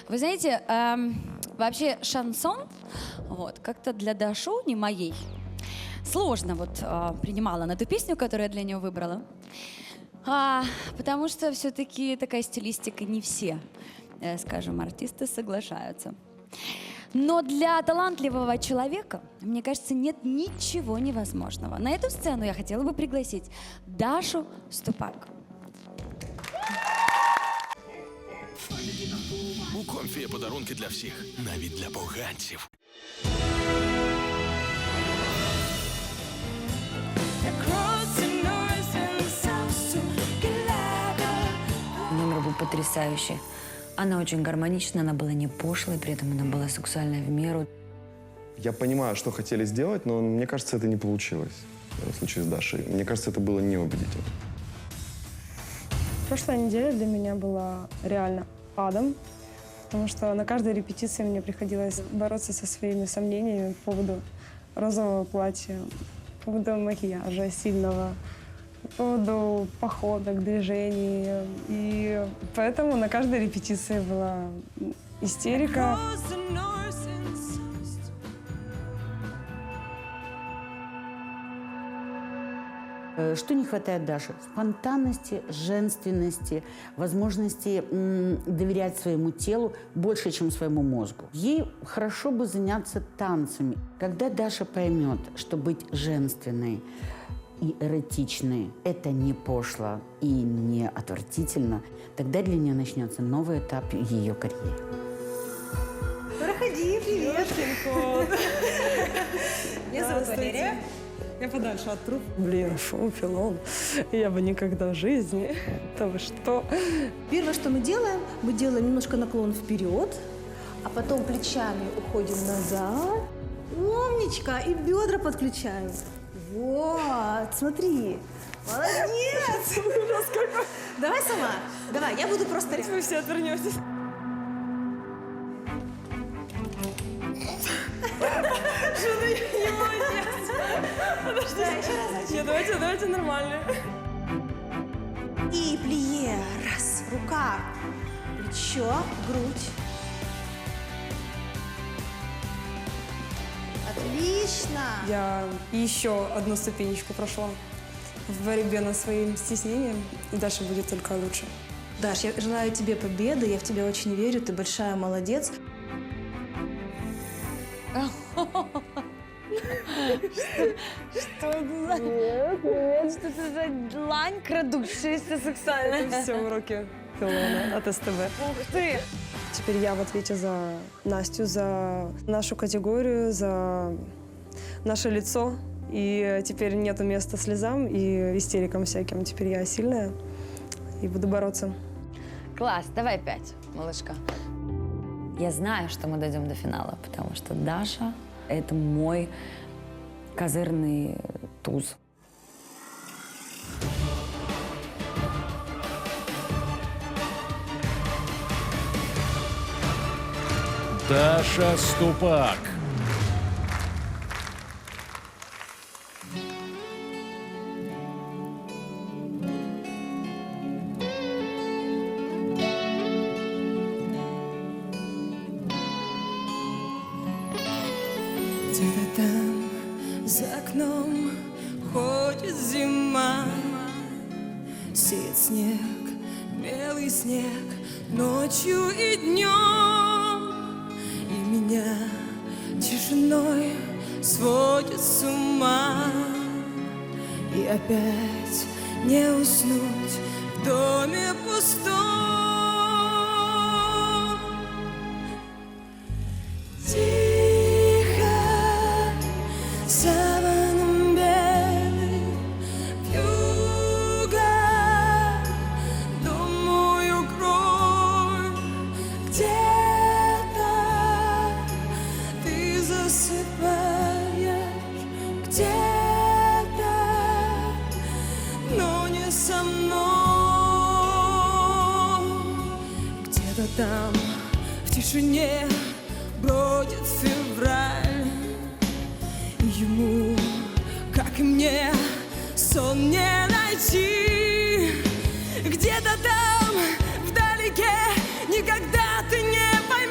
Вы знаете, вообще шансон, вот, как-то для Дашу, не моей, сложно принимала на ту песню, которую я для нее выбрала. Потому что все-таки такая стилистика не все, скажем, артисты соглашаются. Но для талантливого человека, мне кажется, нет ничего невозможного. На эту сцену я хотела бы пригласить Дашу Ступак. У Комфі є подарунки для всіх, навіть для поганців. Номер был потрясающий. Она очень гармонична, она была не пошлой, при этом она была сексуальной в меру. Я понимаю, что хотели сделать, но мне кажется, это не получилось. В случае с Дашей. Мне кажется, это было неубедительно. Прошлая неделя для меня была реально адом, потому что на каждой репетиции мне приходилось бороться со своими сомнениями по поводу розового платья, по поводу макияжа сильного, по поводу походок, движений. И поэтому на каждой репетиции была истерика. Что не хватает Даше? Спонтанности, женственности, возможности доверять своему телу больше, чем своему мозгу. Ей хорошо бы заняться танцами. Когда Даша поймет, что быть женственной и эротичной – это не пошло и не отвратительно, тогда для нее начнется новый этап ее карьеры. Проходи, привет. Меня зовут Валерия. Я подальше от труп. Блин, фу, пилон. Я бы никогда в жизни. Да вы что? Первое, что мы делаем немножко наклон вперед, а потом плечами уходим назад. Умничка. И бедра подключаем. Вот, смотри. Молодец. Давай сама. Давай, я буду просто рядом. Вы все отвернетесь. Нет, давайте нормально. И плие. Раз. Рука. Плечо. Грудь. Отлично. Я еще одну ступенечку прошла в борьбе над своим стеснением, и дальше будет только лучше. Даш, я желаю тебе победы, я в тебя очень верю, ты большая молодец. Что это за... Нет, что это за длань, крадущаяся сексуальная? Это все уроки пилона от СТБ. Ух ты! Теперь я в ответе за Настю, за нашу категорию, за наше лицо. И теперь нету места слезам и истерикам всяким. Теперь я сильная и буду бороться. Класс, давай 5, малышка. Я знаю, что мы дойдем до финала, потому что Даша – это мой козырный туз. Даша Ступак. Где-то там за окном ходит зима, сеет снег, белый снег, ночью и днем, и меня тишиной сводит с ума. И опять не уснуть в доме пустом. Саваном белым вьюга, думаю, кровь где-то ты засыпаешь, где-то, но не со мной. Где-то там в тишине бродит февраль. Ему, как и мне, сон не найти. Где-то там, вдалеке, никогда ты не поймешь.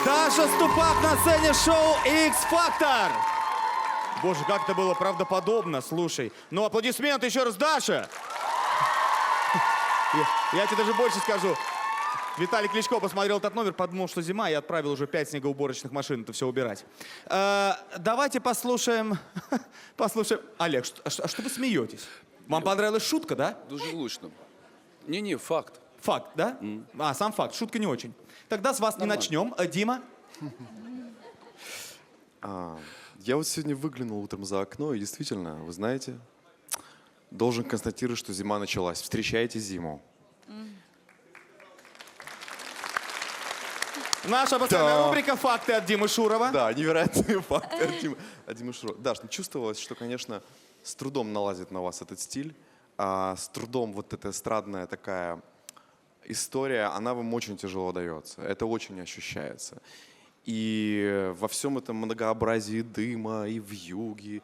Даша Ступак на сцене шоу X-Factor. Боже, как это было правдоподобно, слушай. Ну, аплодисменты еще раз, Даша. Я тебе даже больше скажу. Виталий Кличко посмотрел этот номер, подумал, что зима, и отправил уже 5 снегоуборочных машин это все убирать. Давайте послушаем... Олег, что вы смеетесь? Вам понравилась шутка, да? Дуже влучно. Ні, факт. Факт, да? Сам факт. Шутка не очень. Тогда с вас не начнем. Дима? Я вот сегодня выглянул утром за окно, и действительно, вы знаете, должен констатировать, что зима началась. Встречайте зиму. Наша постоянная рубрика «Факты от Димы Шурова». Да, невероятные факты от Димы Шурова. Даш, ну чувствовалось, что, конечно, с трудом налазит на вас этот стиль, с трудом вот эта эстрадная такая история, она вам очень тяжело дается. Это очень ощущается. И во всем этом многообразии дыма, и вьюги,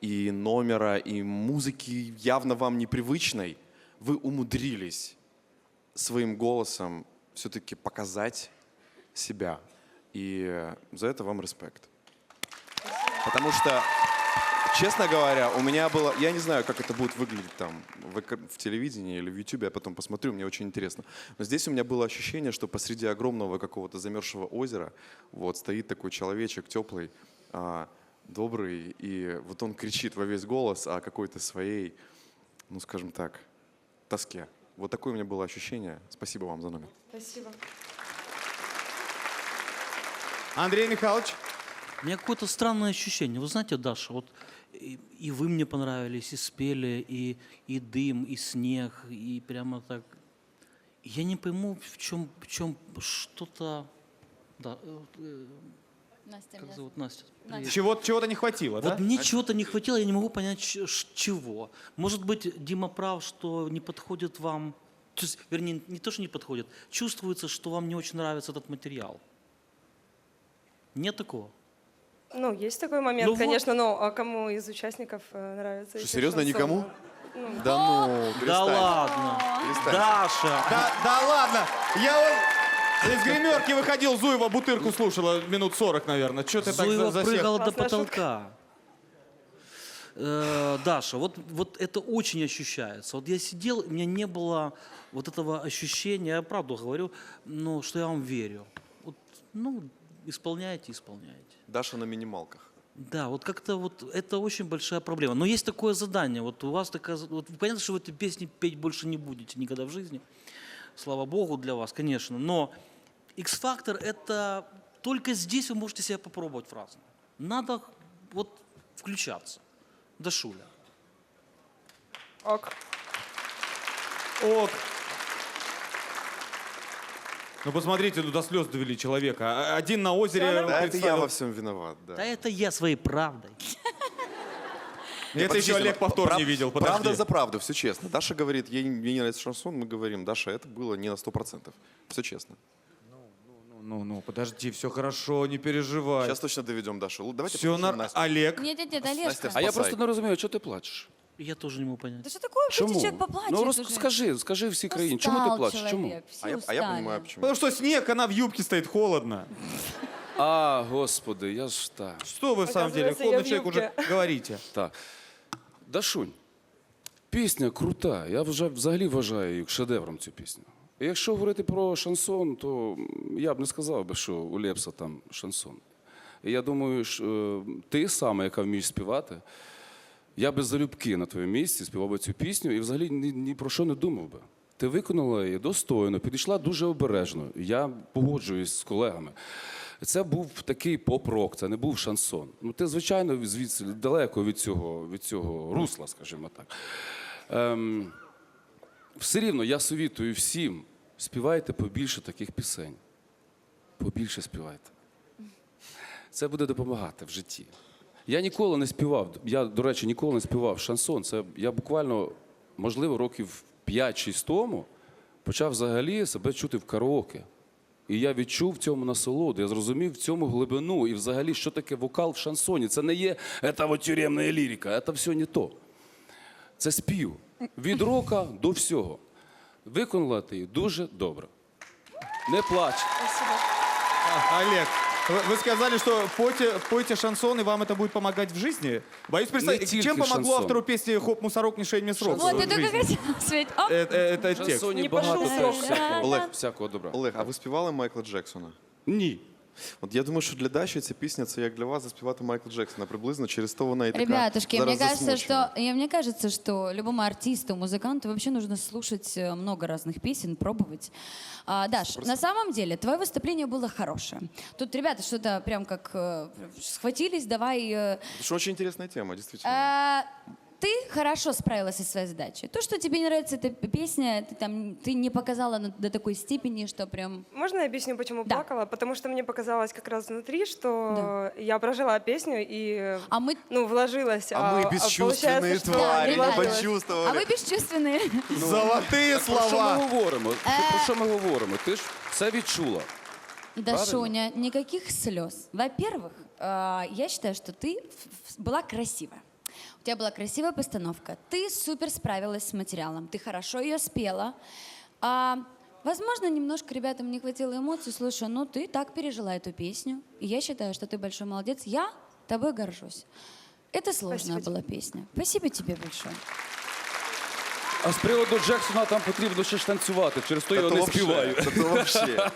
и номера, и музыки явно вам непривычной, вы умудрились своим голосом все-таки показать себя. И за это вам респект. Потому что, честно говоря, у меня было... Я не знаю, как это будет выглядеть там в телевидении или в Ютубе, я потом посмотрю, мне очень интересно. Но здесь у меня было ощущение, что посреди огромного какого-то замерзшего озера вот стоит такой человечек теплый, добрый, и вот он кричит во весь голос о какой-то своей, ну скажем так, тоске. Вот такое у меня было ощущение. Спасибо вам за номер. Спасибо. Андрей Михайлович? У меня какое-то странное ощущение. Вы знаете, Даша, вот и вы мне понравились, и спели, и дым, и снег, и прямо так. Я не пойму, в чем что-то... Да, Настя, как зовут Настя? Привет. Чего-то не хватило, да? Вот мне чего-то не хватило, я не могу понять, чего. Может быть, Дима прав, что не подходит вам... То есть, вернее, не то, что не подходит. Чувствуется, что вам не очень нравится этот материал. Нет такого? Ну, есть такой момент, Ну конечно, но кому из участников нравится? Что, серьезно, никому? Ну, Да ну, Да перестань. ладно. Перестань. Даша. Да ладно. Я вот из гримерки выходил, Зуева бутырку слушала минут 40, наверное. Что ты Зуева так засел? прыгала до Классная потолка. Даша, вот это очень ощущается. Вот я сидел, у меня не было вот этого ощущения, я правду говорю, но что я вам верю. Вот, ну, исполняете. Даша на минималках. Да, вот как-то вот это очень большая проблема. Но есть такое задание. Вот у вас такая... Вот понятно, что вы эти песни петь больше не будете никогда в жизни. Слава Богу для вас, конечно. Но X-Factor — это... Только здесь вы можете себя попробовать в разном. Надо вот включаться. Дашуля. ок. Ну посмотрите, ну до слез довели человека. Один на озере... Да, это я представил. во всем виноват, да. Да это я своей правдой. Это еще Олег повтор не видел, подожди. Правда за правду, все честно. Даша говорит, ей не нравится шансон, мы говорим, Даша, это было не на 100%. Все честно. Ну, подожди, все хорошо, не переживай. Сейчас точно доведем Дашу. Давайте Все послушаем на... Настю. Олег? Нет, Настя, Олежка. А я Спасай. просто не розумію, чого ти плачеш? Я тоже не могу понять. Да что такое? Пусть человек поплачет Ну уже. скажи всій країні, чому ти Устал плачеш? Чому? человек, все А я устали. понимаю, почему. Потому что снег, она в юбке стоит, холодно. А, господи, я ж так. Что вы в самом деле, Оказывается, я холодный в человек уже юбке. говорите. Так. Дашунь, пісня крута. Я взагалі вважаю її шедевром, цю пісню. І якщо говорити про шансон, то я б не сказав би, що у Лепса там шансон. І я думаю, що ти саме, яка вмієш співати, я би залюбки на твоєму місці співав би цю пісню і взагалі ні про що не думав би. Ти виконала її достойно, підійшла дуже обережно. Я погоджуюсь з колегами. Це був такий поп-рок, це не був шансон. Ну, ти, звичайно, звідси далеко від цього русла, скажімо так. Все рівно я совітую всім, співайте побільше таких пісень. Побільше співайте. Це буде допомагати в житті. Я ніколи не співав, до речі, ніколи не співав шансон. Це я буквально, можливо, років 5-6 тому почав взагалі себе чути в караоке. І я відчув в цьому насолоду, я зрозумів в цьому глибину і взагалі, що таке вокал в шансоні. Це не є тюремна лірика, це все не то. Це спів. Від рока до всього. Виконала ти її дуже добре. Не плач. Олег, Вы сказали, что пойте шансон, и вам это будет помогать в жизни? Боюсь представить, Не чем только помогло шансон. автору песни «Хоп, мусорок, не шей мне срок» Вот, в я только жизни? хотела сказать. Оп. Это В текст. шансоні Не багато пошов теж срок. всякого, Олег. всякого добра. Олег, а ви співали Майкла Джексона? Ні. От я думаю, що для Даші ця пісня це як для вас заспівати Майкла Джексона. Приблизно через то вона і така Ребятушки, зараз засмучена. мне кажется, что любому артисту, музыканту вообще нужно слушать много разных песен, пробовать. Даш, на самом деле, твое выступление было хорошее. Тут ребята что-то прям как схватились, давай... Это же очень интересная тема, действительно. Ты хорошо справилась со своей задачей. То, что тебе не нравится эта песня, ты не показала до такой степени, что прям... Можно я объясню, почему Да. плакала? Потому что мне показалось как раз внутри, что я прожила песню и А мы... вложилась. А мы бесчувственные получается, что твари, не мы вложилась. почувствовали. А вы бесчувственные. Золотые Про що ми слова. говоримо? Про що ми говоримо? Ти ж все відчула. Дашуня, никаких слез. Во-первых, я считаю, что ты была красивая. У тебя была красивая постановка. Ты супер справилась с материалом. Ты хорошо ее спела. Возможно, немножко ребятам не хватило эмоций. Слушай, ну ты так пережила эту песню. И я считаю, что ты большой молодец. Я тобой горжусь. Это сложная Спасибо была песня. Спасибо тебе большое. А з приводу Джексона там потрібно ще ж танцювати, через то я його не співаю. Це вообще.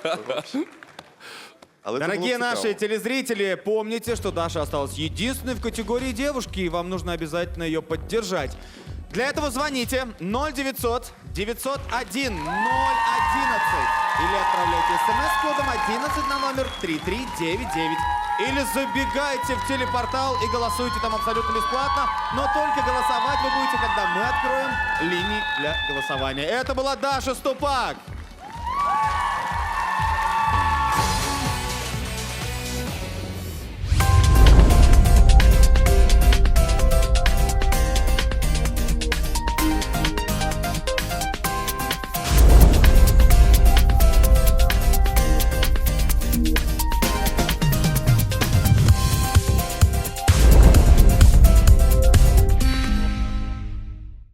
Але це було Дорогие цікаво. наши телезрители, помните, что Даша осталась единственной в категории девушки, и вам нужно обязательно ее поддержать. Для этого звоните 0900 901 011 или отправляйте смс с кодом 11 на номер 3399. Или забегайте в телепортал и голосуйте там абсолютно бесплатно, но только голосовать вы будете, когда мы откроем линии для голосования. Это была Даша Ступак.